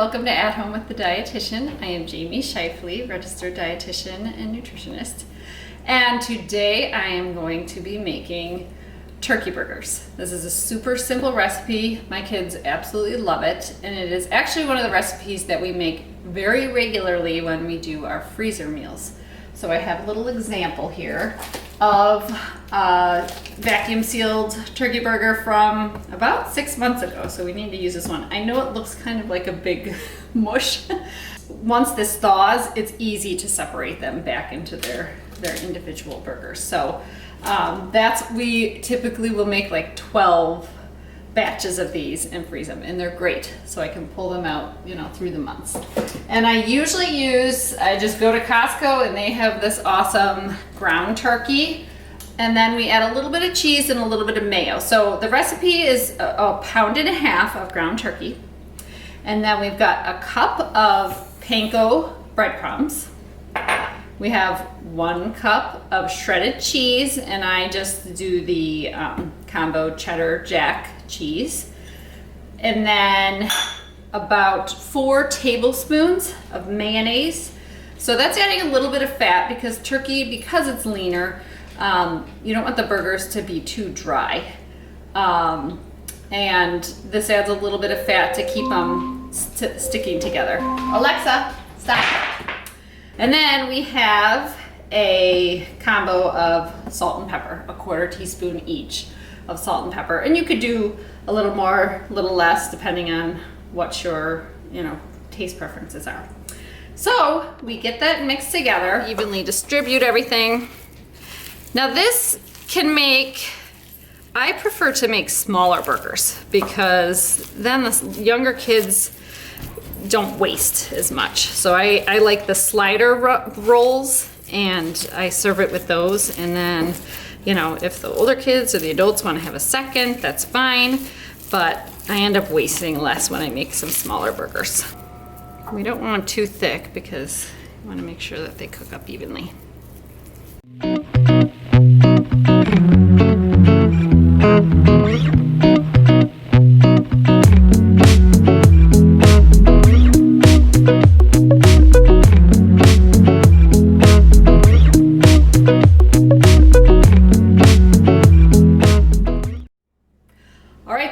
welcome to At Home with the Dietitian. I am Jamie Shifley, registered dietitian and nutritionist. And today I am going to be making turkey burgers. This is a super simple recipe. My kids absolutely love it. And it is actually one of the recipes that we make very regularly when we do our freezer meals. So I have a little example here of a vacuum sealed turkey burger from about 6 months ago. So we need to use this one. I know it looks kind of like a big mush. Once this thaws, it's easy to separate them back into their individual burgers. So we typically will make like 12 batches of these and freeze them, and they're great. So I can pull them out, through the months. And I just go to Costco and they have this awesome ground turkey. And then we add a little bit of cheese and a little bit of mayo. So the recipe is a pound and a half of ground turkey. And then we've got a cup of panko breadcrumbs. We have 1 cup of shredded cheese, and I just do the combo cheddar jack cheese. And then about 4 tablespoons of mayonnaise. So that's adding a little bit of fat because turkey, because it's leaner, you don't want the burgers to be too dry. And this adds a little bit of fat to keep them sticking together. Alexa, stop. And then we have a combo of salt and pepper, a 1/4 teaspoon each of salt and pepper. And you could do a little more, a little less, depending on what your, taste preferences are. So we get that mixed together, evenly distribute everything. Now this can I prefer to make smaller burgers because then the younger kids don't waste as much. So I like the slider rolls, and I serve it with those. And then, if the older kids or the adults want to have a second, that's fine. But I end up wasting less when I make some smaller burgers. We don't want them too thick because we want to make sure that they cook up evenly.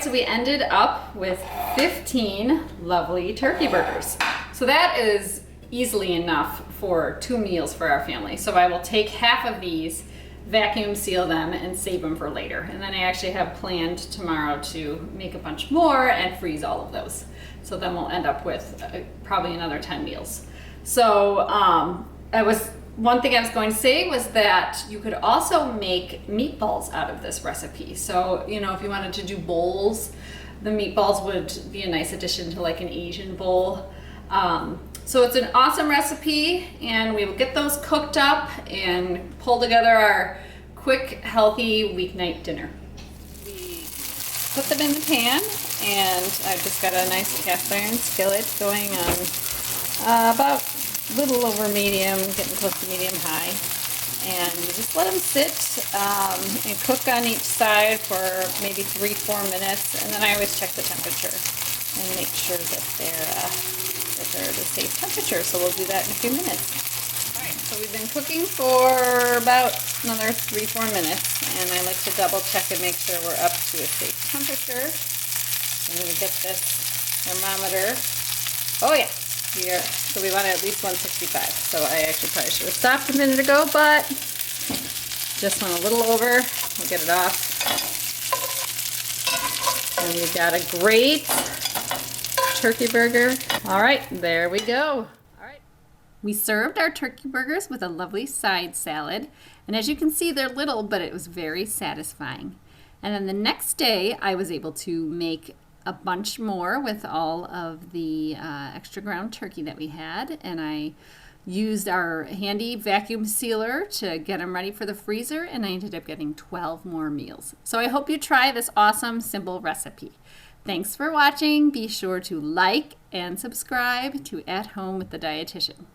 So we ended up with 15 lovely turkey burgers. So that is easily enough for 2 meals for our family. So I will take half of these, vacuum seal them, and save them for later. And then I actually have planned tomorrow to make a bunch more and freeze all of those. So then we'll end up with probably another 10 meals. So one thing I was going to say was that you could also make meatballs out of this recipe. So, if you wanted to do bowls, the meatballs would be a nice addition to like an Asian bowl. So it's an awesome recipe, and we will get those cooked up and pull together our quick, healthy weeknight dinner. We put them in the pan, and I've just got a nice cast iron skillet going on about little over medium, getting close to medium high, and you just let them sit and cook on each side for maybe 3-4 minutes, and then I always check the temperature and make sure that they're the safe temperature. So we'll do that in a few minutes. All right, so we've been cooking for about another 3-4 minutes, and I like to double check and make sure we're up to a safe temperature. I'm going to get this thermometer. Oh yeah. Here, so we want at least 165. So I actually probably should have stopped a minute ago, but just went a little over. We'll get it off. And we've got a great turkey burger. All right, there we go. All right. We served our turkey burgers with a lovely side salad. And as you can see, they're little, but it was very satisfying. And then the next day, I was able to make a bunch more with all of the extra ground turkey that we had, and I used our handy vacuum sealer to get them ready for the freezer, and I ended up getting 12 more meals. So I hope you try this awesome, simple recipe. Thanks for watching. Be sure to like and subscribe to At Home with the Dietitian.